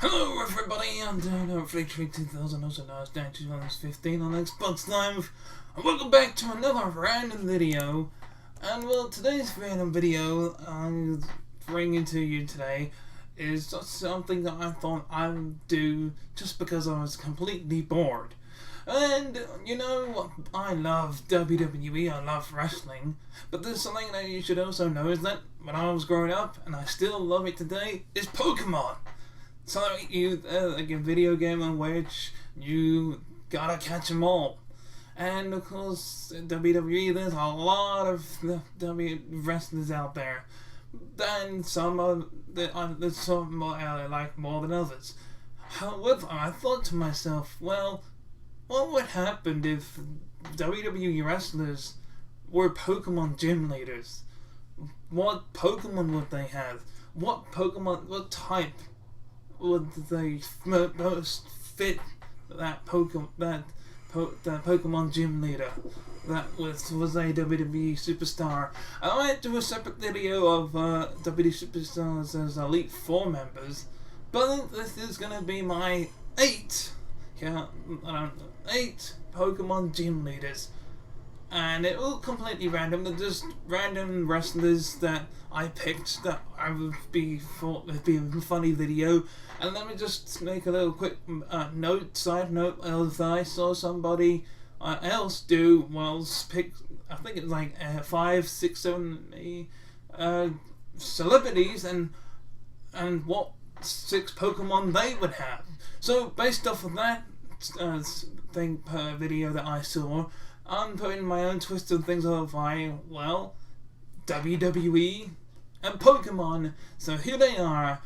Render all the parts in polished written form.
Hello everybody, I'm Danrvdtree2000, also known as Dan2015 on Xbox Live, and welcome back to another random video. And well, today's random video I'm bringing to you today is just something that I thought I would do just because I was completely bored. And you know, I love WWE, I love wrestling, but there's something that you should also know is that when I was growing up, and I still love it today, is Pokemon. So like a video game in which you gotta catch them all. And of course, WWE, there's a lot of WWE wrestlers out there. And there's some more I like more than others. However, I thought to myself, well, what would happen if WWE wrestlers were Pokemon gym leaders? What Pokemon would they have? What type would they most fit that Pokemon gym leader that was a WWE superstar? I might do a separate video of WWE superstars as Elite Four members, but this is gonna be my 8 Pokemon gym leaders. And it will completely random. They're just random wrestlers that I picked that I would thought would be a funny video. And let me just make a little quick side note. If I saw somebody else do, pick, I think it's like 5, 6, 7, 8 celebrities, and what 6 Pokemon they would have. So based off of that video that I saw, I'm putting my own twist on things of WWE and Pokemon. So here they are.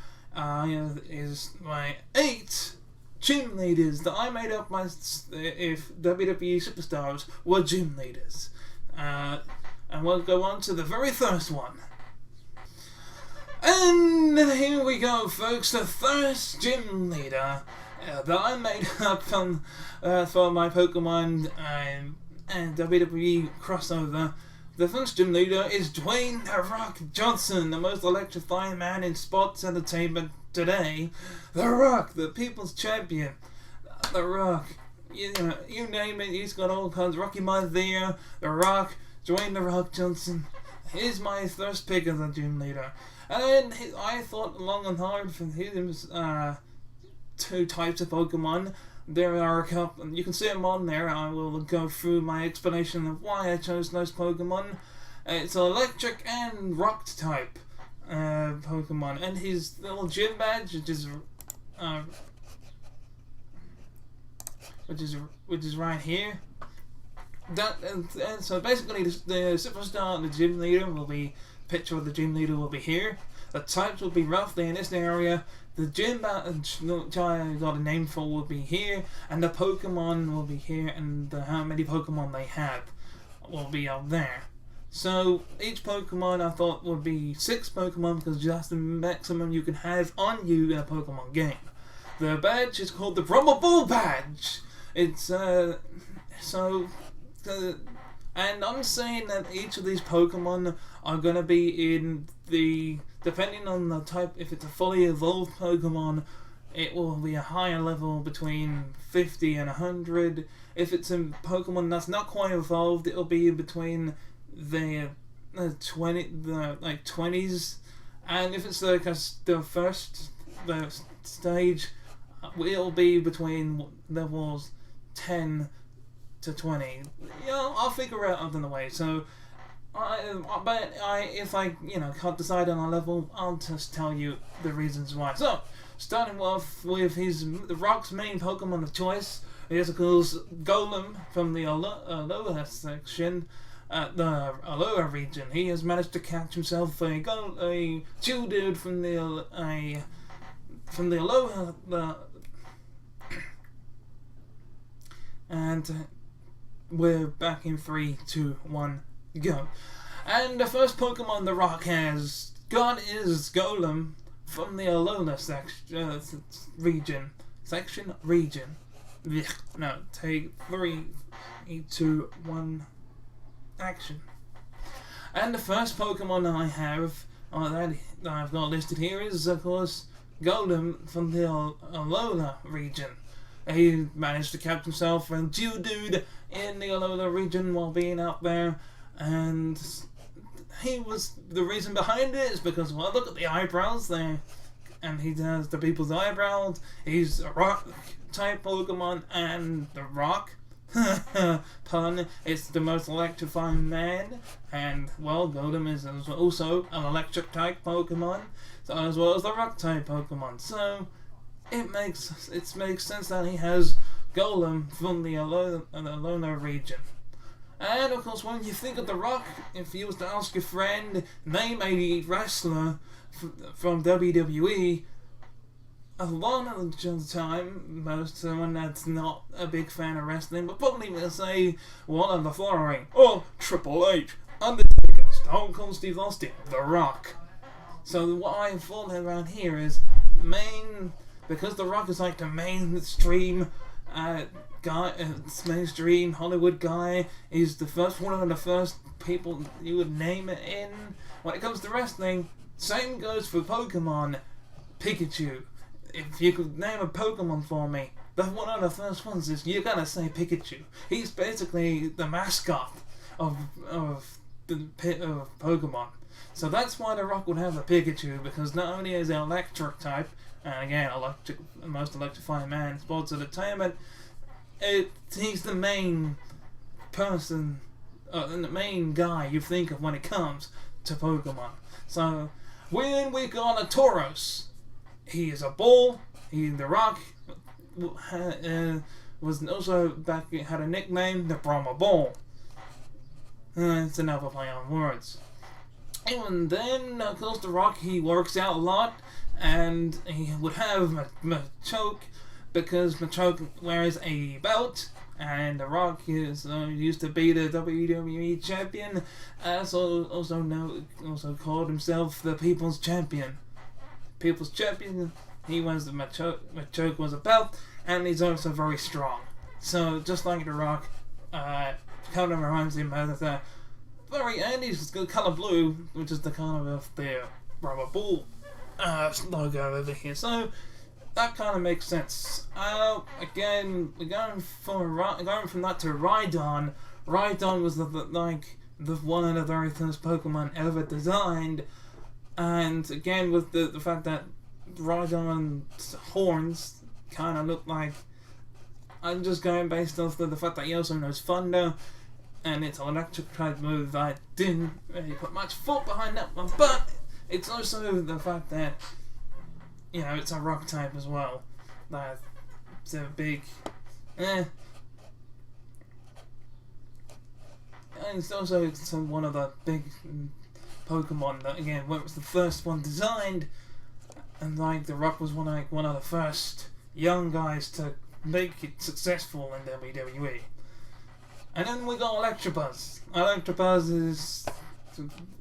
Is my 8 gym leaders that I made up if WWE superstars were gym leaders. And we'll go on to the very first one. And here we go, folks. The first gym leader that I made up for my Pokemon and WWE crossover. The first gym leader is Dwayne "The Rock" Johnson, the most electrifying man in sports entertainment today. The Rock, the people's champion. The Rock, you name it, he's got all kinds. Rocky Maivia, The Rock, Dwayne "The Rock" Johnson. He's my first pick as a gym leader. And I thought long and hard for his 2 types of Pokemon. There are a couple, you can see them on there. I will go through my explanation of why I chose those Pokemon. It's electric and rock type Pokemon, and his little gym badge, which is right here. So basically, the superstar, the gym leader will be. Picture of the gym leader will be here. The types will be roughly in this area. The gym badge I got a name for will be here, and the Pokemon will be here, and how many Pokemon they have will be up there. So each Pokemon I thought would be 6 Pokemon because that's the maximum you can have on you in a Pokemon game. The badge is called the Rumble Ball badge. It's and I'm saying that each of these Pokemon are going to be in depending on the type, if it's a fully evolved Pokemon, it will be a higher level between 50 and 100. If it's a Pokemon that's not quite evolved, it'll be in between the 20s. And if it's the first stage, it'll be between levels 10 to 20. I'll figure out other way. So, if I can't decide on a level, I'll just tell you the reasons why. So, starting off with the Rock's main Pokemon of choice, he is of course Golem from the Alola section, the Alola region. He has managed to catch himself a Geodude from the Alola, and we're back in 3, 2, 1, go. And the first Pokemon The Rock has got is Golem from the Alola region. No, take 3, 2, 1, action. And the first Pokemon I have that I've got listed here is, of course, Golem from the Alola region. He managed to catch himself a Geodude in the Alola region while being out there, and he was the reason behind it is because, well, look at the eyebrows there, and he does the people's eyebrows. He's a rock type Pokemon, and the rock pun, it's the most electrifying man, and well, Golem is also an electric type Pokemon, so as well as the rock type Pokemon. So it makes sense that he has Golem from the Alola region. And of course, when you think of the Rock, if you was to ask your friend, name a wrestler from WWE, a lot of the time, most someone that's not a big fan of wrestling, but probably will say one of the following: Triple H, Undertaker, Stone Cold Steve Austin, The Rock. So what I thought around here is because The Rock is like the mainstream mainstream Hollywood guy. He's one of the first people you would name it in. When it comes to wrestling, same goes for Pokemon. Pikachu. If you could name a Pokemon for me, one of the first ones is you gotta say Pikachu. He's basically the mascot of Pokemon. So that's why The Rock would have a Pikachu, because not only is he electric type, and again, the most electrifying man in sports entertainment, he's the main person, the main guy you think of when it comes to Pokemon. So when we got a Tauros, he is a bull. The Rock was also had a nickname, the Brahma Bull. It's another play on words. And then, of course, The Rock, he works out a lot, and he would have Machoke, because Machoke wears a belt, and The Rock is used to be the WWE champion, also called himself the People's Champion. People's Champion, he wears the Machoke was a belt, and he's also very strong. So, just like The Rock, kind of reminds him of the and he's the colour blue, which is the colour of the rubber ball logo over here. So that kind of makes sense. Again, we're going from that to Rhydon. Rhydon was the one of the very first Pokemon ever designed, and again with the fact that Rhydon's horns kind of look like, I'm just going based off the fact that he also knows Thunder, and it's an electric type move. I didn't really put much thought behind that one, but it's also the fact that, it's a rock type as well. That it's a big, and it's also one of the big Pokemon that, again, was the first one designed, and The Rock was one of the first young guys to make it successful in WWE. And then we got Electabuzz. Electabuzz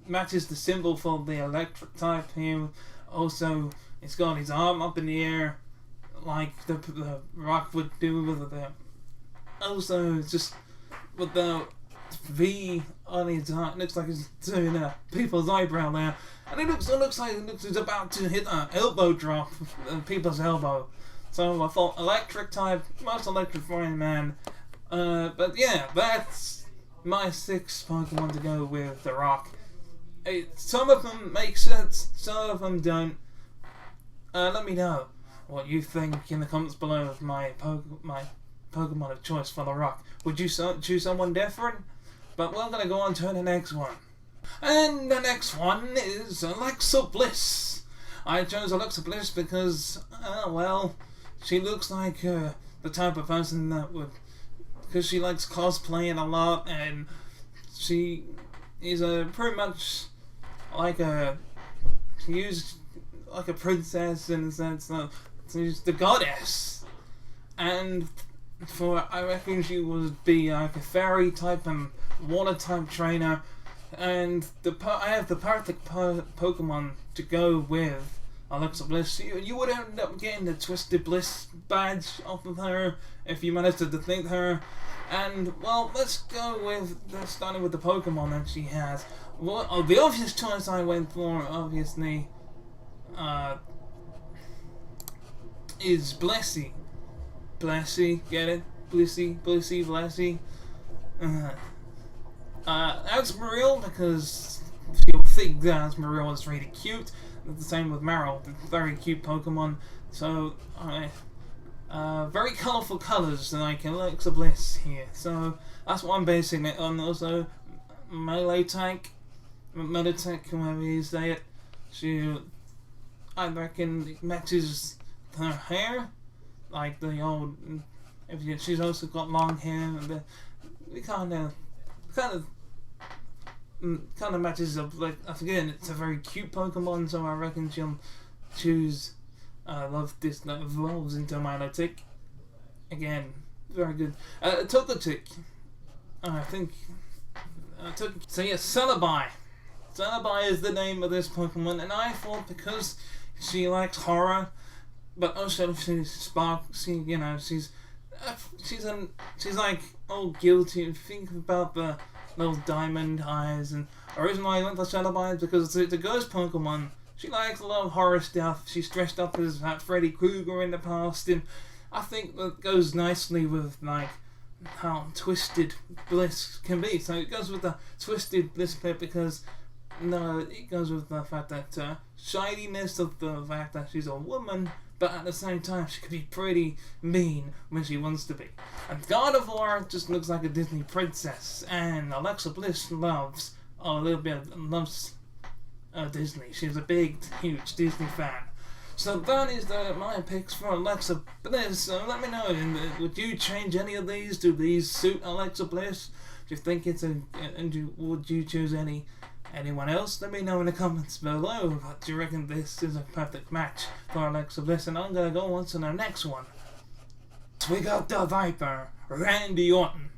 matches the symbol for the electric type here. Also, it's got his arm up in the air, like the Rock would do with the. Also, just with the V on his eye, it looks like he's doing people's eyebrow there, and it looks like he's about to hit an elbow drop, people's elbow. So I thought electric type, most electrifying man. But yeah, that's my 6 Pokemon to go with The Rock. Some of them make sense, some of them don't. Let me know what you think in the comments below of my Pokemon of choice for The Rock. Would you choose someone different? But we're going to go on to the next one. And the next one is Alexa Bliss. I chose Alexa Bliss because, she looks like the type of person that would, because she likes cosplaying a lot, and she is pretty much like she's like a princess in the sense that she's the goddess, and I reckon she would be like a fairy type and water type trainer, and I have the perfect Pokemon to go with Alexa Bliss. You would end up getting the Twisted Bliss badge off of her if you managed to defeat her. And let's go starting with the Pokemon that she has. The obvious choice I went for, obviously, is Blessy. Blessy, get it? Blissy, Blessy. Asmarill, because you'll think that Asmarill is really cute. The same with Marill, very cute Pokemon. So, very colourful colours, like Alexa Bliss here. So, that's what I'm basing it on. Also, Melee Tank, Meditech, however you say it. I reckon it matches her hair, like the old. She's also got long hair, and it kind of matches up. Like, again, it's a very cute Pokemon, so I reckon she'll choose. I love this that evolves into Milotic. Again, very good. Togetic. I think. So yeah, Celebi. Celebi is the name of this Pokemon, and I thought because she likes horror, but also she's she's like all guilty. Think about the little diamond eyes, and the reason why I went for Celebi is because it's a ghost Pokemon. She likes a lot of horror stuff. She's dressed up as Freddy Krueger in the past, and I think that goes nicely with like how Twisted Bliss can be. So it goes with the Twisted Bliss bit because it goes with the fact that shininess of the fact that she's a woman, but at the same time she could be pretty mean when she wants to be. And Gardevoir just looks like a Disney princess, and Alexa Bliss loves Disney. She's a big, huge Disney fan. So that is my picks for Alexa Bliss. So let me know, would you change any of these? Do these suit Alexa Bliss? Do you think would you choose anyone else? Let me know in the comments below. Do you reckon this is a perfect match for Alexa Bliss? And I'm gonna go on to the next one. So we got the Viper, Randy Orton.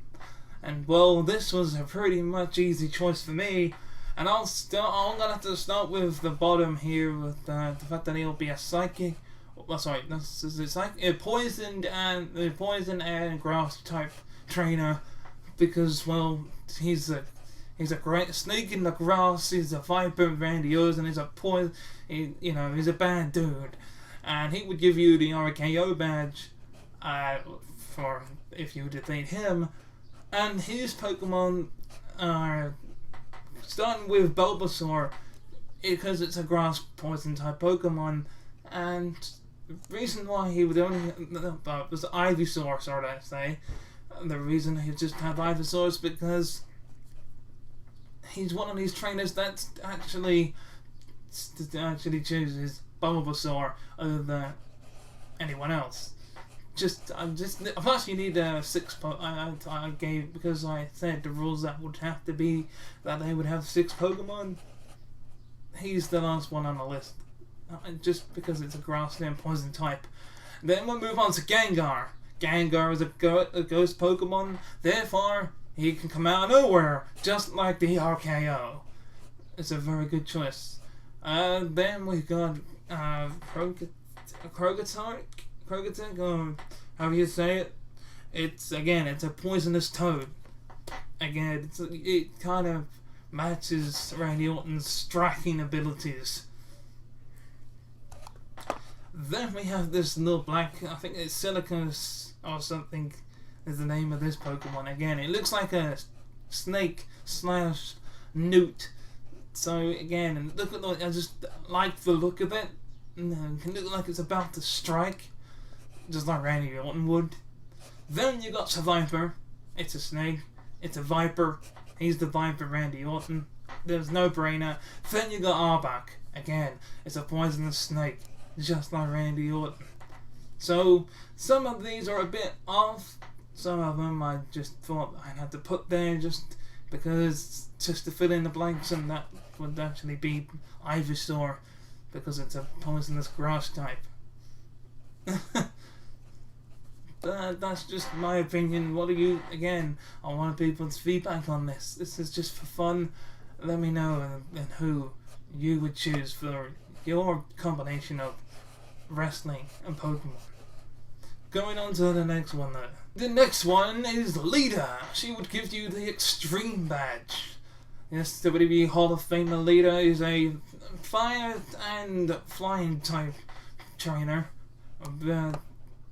And well, this was a pretty much easy choice for me. And I'm gonna have to start with the bottom here with the fact that he'll be a psychic. Oh, sorry, a poison and grass type trainer, because well, he's a great snake in the grass. He's a Viper, Randy Orton, and he's a he's a bad dude, and he would give you the RKO badge, for if you defeat him, and his Pokemon are. Starting with Bulbasaur, because it's a grass poison type Pokemon, and the reason why he would only was Ivysaur, sort of say. The reason he just had Ivysaur is because he's one of these trainers that actually chooses Bulbasaur over than anyone else. Plus you need 6 I gave, because I said the rules that would have to be that they would have 6 Pokemon. He's the last one on the list, just because it's a grass and poison type. Then we'll move on to Gengar. Gengar is a ghost Pokemon, therefore he can come out of nowhere, just like the RKO. It's a very good choice. Then we've got Croagunk, however you say it. It's a poisonous toad. Again, it kind of matches Randy Orton's striking abilities. Then we have this little black, I think it's Silicus or something is the name of this Pokemon. Again, it looks like a snake / newt. So again, look at I just like the look of it. It can look like it's about to strike, just like Randy Orton would. Then you got Viper. It's a snake. It's a Viper. He's the Viper, Randy Orton. There's no brainer. Then you got Arbok. Again, it's a poisonous snake, just like Randy Orton. So some of these are a bit off. Some of them I just thought I had to put there just because, just to fill in the blanks, and that would actually be Ivysaur, because it's a poisonous grass type. That's just my opinion. What do you, again, I want people's feedback on this. This is just for fun. Let me know and who you would choose for your combination of wrestling and Pokemon. Going on to the next one though. The next one is Lita. She would give you the Extreme Badge. Yes, the WWE Hall of Famer Lita is a fire and flying type trainer.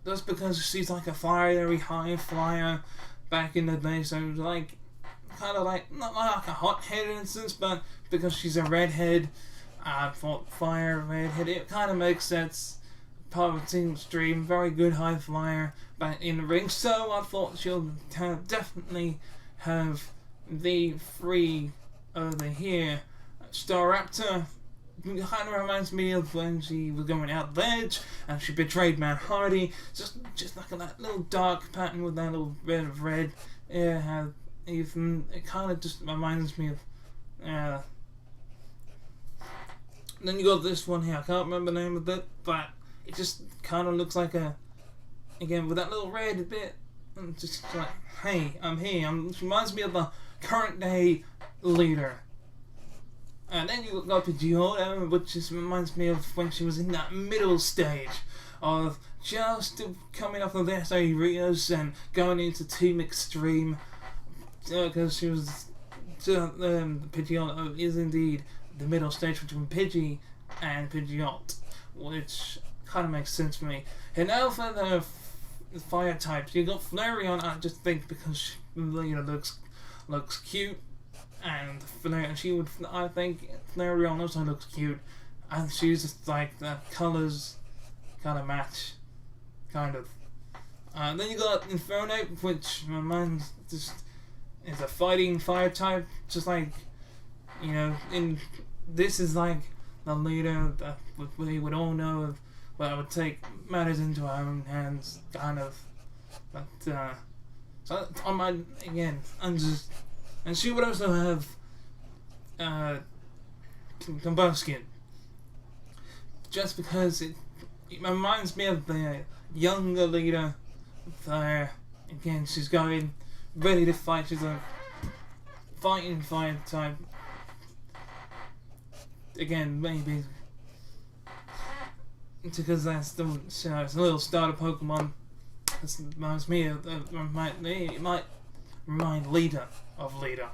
Just because she's like a very high flyer back in the day, so like kind of like not like a hothead instance, but because she's a redhead, I thought fire redhead. It kind of makes sense. Part of the team's dream, very good high flyer back in the ring, so I thought she'll definitely have the free over here. Staraptor kind of reminds me of when she was going out the edge and she betrayed Matt Hardy. Just like that little dark pattern with that little bit of red. Yeah, even it kind of just reminds me of. Then you got this one here. I can't remember the name of it, but it just kind of looks like a, again with that little red bit. And just like, hey, I'm here. It reminds me of the current day leader. And then you got Pidgeot, which just reminds me of when she was in that middle stage of just coming off of the SA Rios and going into Team Extreme, because she was Pidgeot is indeed the middle stage between Pidgey and Pidgeot, which kind of makes sense for me. And now for the fire types, you got Flareon. I just think because she, looks cute. And she would, I think, Flareon also looks cute, and she's just like the colours kind of match, kind of. Then you got Infernape, which reminds just is a fighting fire type, just like, you know, this is like the leader that we would all know of, but I would take matters into our own hands, kind of. But so on my again, and she would also have Combustion. Just because it reminds me of the younger leader there. Again, she's going ready to fight. She's a fighting fire type. Again, maybe because that's the it's a little starter Pokemon. This reminds me of it might remind Leader of Leader.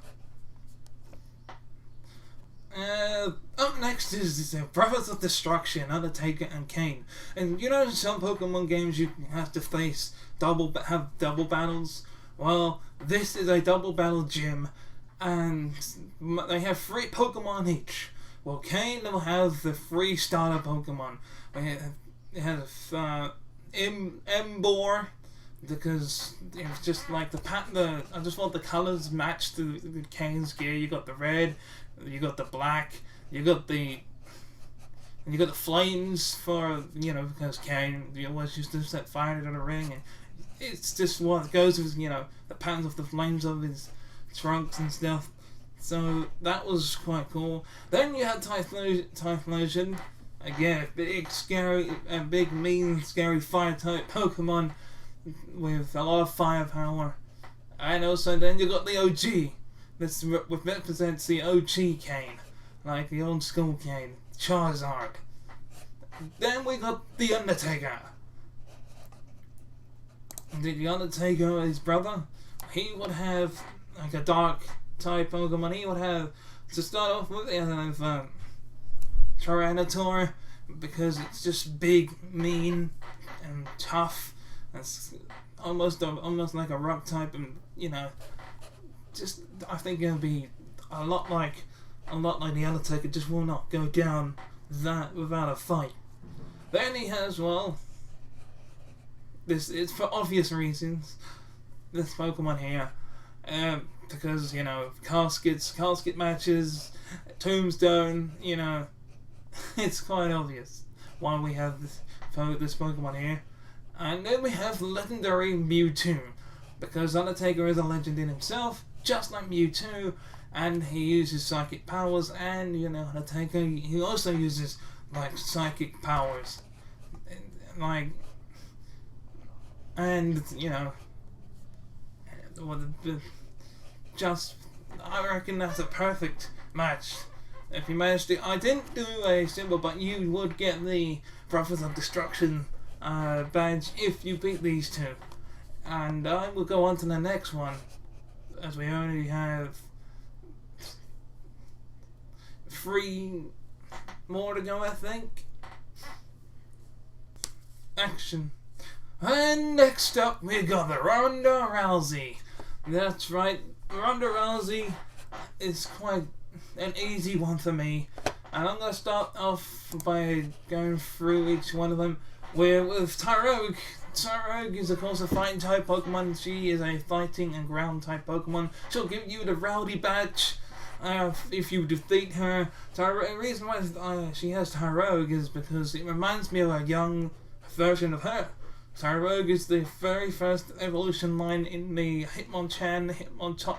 Up next is Brothers of Destruction, Undertaker and Kane. And you know, in some Pokemon games you have to face double battles. Well, this is a double battle gym, and they have 3 Pokemon each. Well, Kane will have the 3 starter Pokemon. It has Emboar, because it's just like I just want the colours match to Kane's gear. You got the red, you got the black, you got the flames for, you know, because Kane always used to set fire to the ring, and it's just what goes with, you know, the patterns of the flames of his trunks and stuff. So that was quite cool. Then you had Typhlosion. Again, a big mean scary fire type Pokemon with a lot of firepower. And also then you got the OG. This represents the OG Kane, like the old school Kane, Charizard. Then we got the Undertaker. The Undertaker, his brother, he would have like a dark type Pokemon. He would have, to start off with, Tyranitar, because it's just big, mean, and tough. It's almost like a rock type, and you know, just I think it'll be a lot like the Undertaker. Just will not go down that without a fight. Then he has, well, this is for obvious reasons, this Pokemon here, because, you know, casket matches, Tombstone, you know, it's quite obvious why we have this Pokemon here. And then we have legendary Mewtwo, because Undertaker is a legend in himself, just like Mewtwo, and he uses psychic powers, and, you know, Undertaker, he also uses, like, psychic powers, and you know, just, I reckon that's a perfect match. If you manage to, I didn't do a symbol, but you would get the Brothers of Destruction badge if you beat these 2. And I will go on to the next one, as we only have 3 more to go, I think. action. And next up, we got the Ronda Rousey. That's right, Ronda Rousey is quite an easy one for me. And I'm going to start off by going through each one of them. We're with Tyrogue. Tyrogue is of course a fighting type Pokemon. She is a fighting and ground type Pokemon. She'll give you the Rowdy badge if you defeat her. The reason why she has Tyrogue is because it reminds me of a young version of her. Tyrogue is the very first evolution line in the Hitmonchan, Hitmonchan,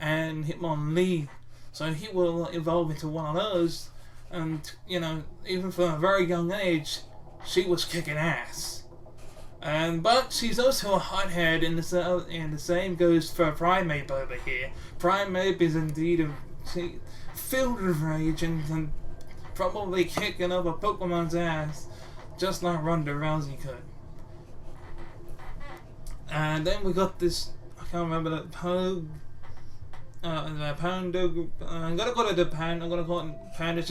and Hitmonlee. So he will evolve into one of those. And, you know, even for a very young age, she was kicking ass. But she's also a hothead, and the same goes for Primeape over here. Primeape is indeed filled with rage and probably kick another Pokemon's ass, just like Ronda Rousey could. And then we got this, I can't remember the Pando. I'm gonna call it the Panda. I'm gonna call it Panda.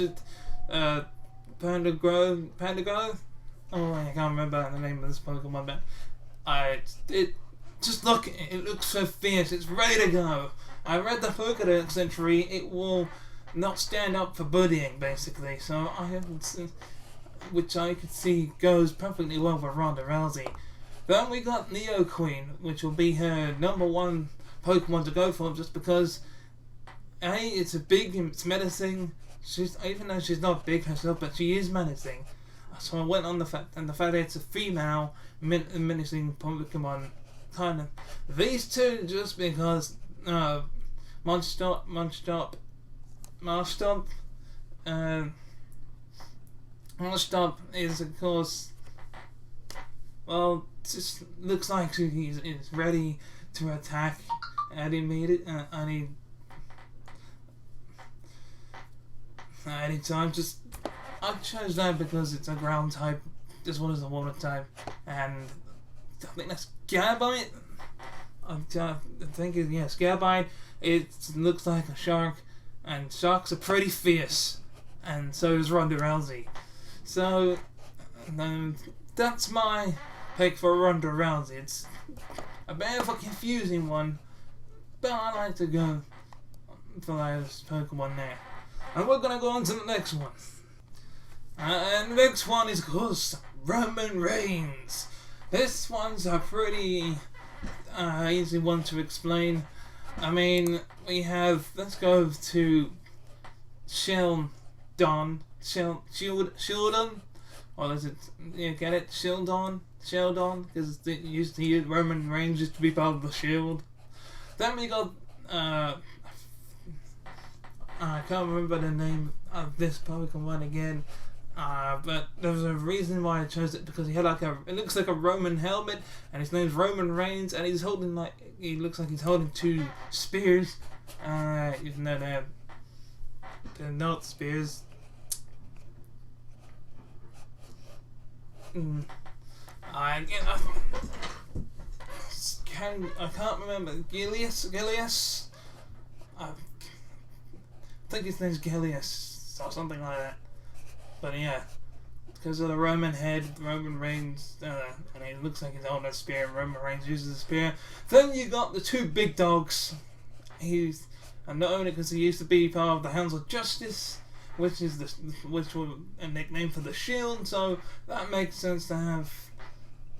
Pandagrove. Oh, I can't remember the name of this Pokemon, but it looks so fierce. It's ready to go. I read the Pokedex entry. It will not stand up for bullying, basically. So I haven't seen, which I could see goes perfectly well for Ronda Rousey. Then we got Neo Queen, which will be her #1 Pokemon to go for, just because it's menacing. Even though she's not big herself, but she is menacing. So I went on the fact that it's a female menacing Pokemon, kind of. These two just because Monstop is of course, well, just looks like he's ready to attack anytime. Just I chose that because it's a ground type, this one is a water type, and I think that's Gabite. I think yes, Gabite. It looks like a shark, and sharks are pretty fierce, and so is Ronda Rousey. So that's my pick for Ronda Rousey. It's a bit of a confusing one, but I like to go for those Pokemon there. And we're gonna go on to the next one. And the next one is, of course, Roman Reigns. This one's a pretty easy one to explain. I mean, we have, let's go to Shieldon, or is it, you get it, Shieldon, because Roman Reigns used to be part of the Shield. Then we got, I can't remember the name of this Pokemon again, but there's a reason why I chose it, because he had it looks like a Roman helmet, and his name's Roman Reigns, and he's holding he looks like he's holding 2 spears, even though they're not spears. I can't remember. Gilius? I think his name's Gilius or something like that. But yeah, because of the Roman head, Roman Reigns, and it looks like he's holding a spear, and Roman Reigns uses a spear. Then you got the 2 big dogs. And not only because he used to be part of the Hounds of Justice, which was a nickname for the Shield, so that makes sense to have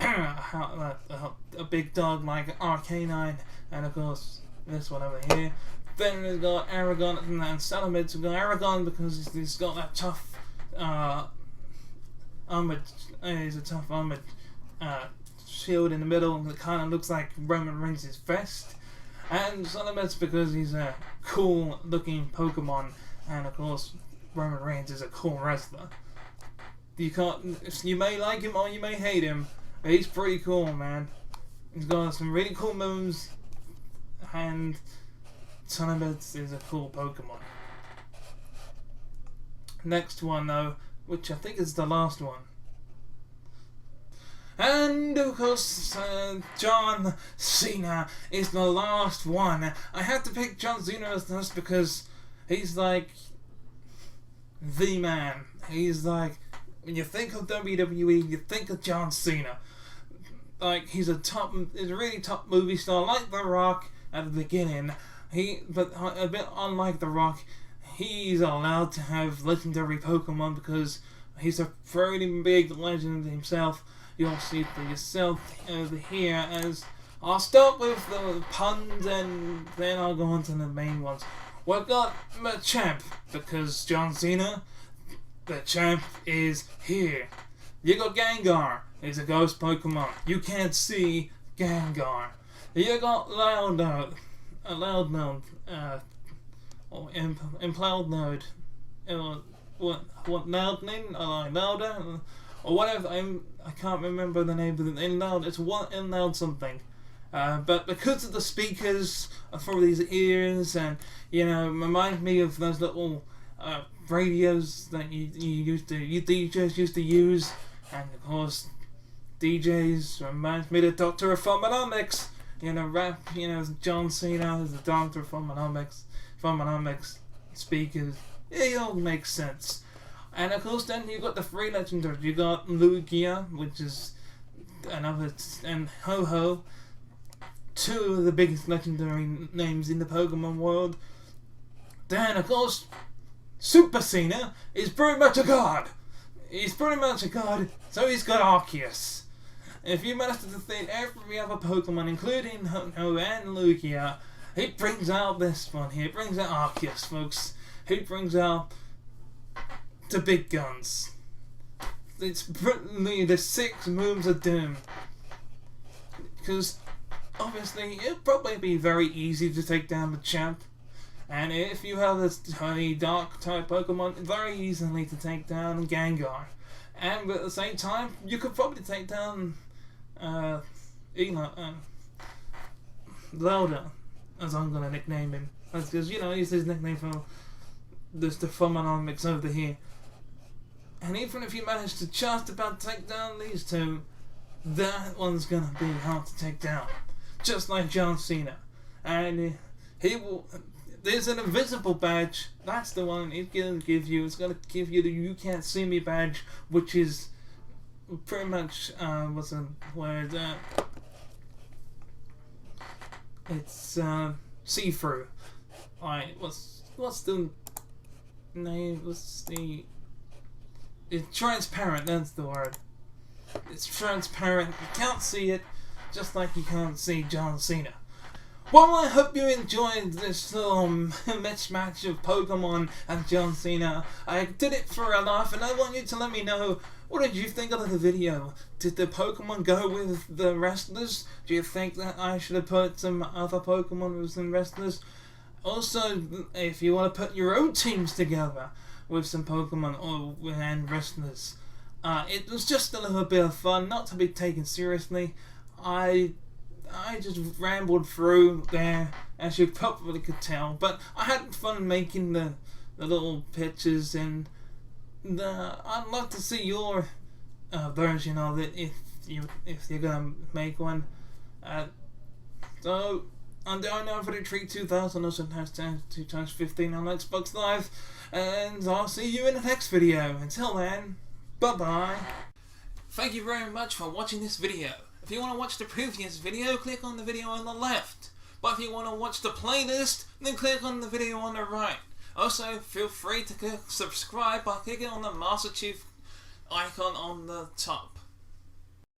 a big dog like Arcanine, and of course this one over here. Then we've got Aragon and Salamence. We've got Aragon because he's got that tough armored. He's a tough armored shield in the middle that kind of looks like Roman Reigns' vest. And Salamence because he's a cool looking Pokemon, and of course Roman Reigns is a cool wrestler. You may like him or you may hate him, but he's pretty cool, man. He's got some really cool moves, and Salamence is a cool Pokemon. Next one though, which I think is the last one. And of course, John Cena is the last one. I had to pick John Cena as this because he's like the man. He's like when you think of WWE, you think of John Cena. Like, he's a really top movie star, like The Rock at the beginning. But a bit unlike The Rock, he's allowed to have legendary Pokemon because he's a pretty big legend himself. You'll see for yourself over here. As I'll start with the puns and then I'll go on to the main ones. We've got Machamp, because John Cena, the champ, is here. You got Gengar, he's a ghost Pokemon. You can't see Gengar. You got Loudnode, or Imploudnode, what Loudning, Louder, or whatever. I can't remember the name of it. It's Loud something. But because of the speakers for these ears, and remind me of those little radios that you DJs used to use, and of course DJs reminds me of the Doctor of Phonomics. John Cena is the Doctor of Phonomics speakers. It all makes sense. And of course, then you got the three legendaries. You got Lugia, which is another, and Ho-Ho. Two of the biggest legendary names in the Pokemon world. Then, of course, Super Cena is pretty much a god. He's pretty much a god, so he's got Arceus. If you manage to defeat every other Pokemon, including Ho-Ho and Lugia, he brings out this one here. He brings out Arceus, folks. He brings out the big guns. It's the 6 moves of doom. Because obviously, it'll probably be very easy to take down the champ. And if you have this dark type Pokemon, very easily to take down Gengar. And at the same time, you could probably take down Louder, as I'm going to nickname him. That's because, he's his nickname for the Phonomics over here. And even if you manage to just about take down these two, that one's going to be hard to take down. Just like John Cena. And he will. There's an invisible badge. That's the one it's going to give you. It's going to give you the You Can't See Me badge, which is pretty much what's the word? It's see-through. Alright, what's the name? It's transparent. That's the word. It's transparent. You can't see it, just like you can't see John Cena. Well, I hope you enjoyed this little mismatch of Pokemon and John Cena. I did it for a laugh, and I want you to let me know, what did you think of the video? Did the Pokemon go with the wrestlers? Do you think that I should have put some other Pokemon with some wrestlers? Also, if you want to put your own teams together with some Pokemon and wrestlers, it was just a little bit of fun, not to be taken seriously. I just rambled through there, as you probably could tell, but I had fun making the little pictures, and I'd love to see your version of it if you're gonna make one. So I'm Danrvdtree2000, also hashtag 2x15 on Xbox Live, and I'll see you in the next video. Until then, bye bye. Thank you very much for watching this video. If you want to watch the previous video, click on the video on the left. But if you want to watch the playlist, then click on the video on the right. Also, feel free to click subscribe by clicking on the Master Chief icon on the top.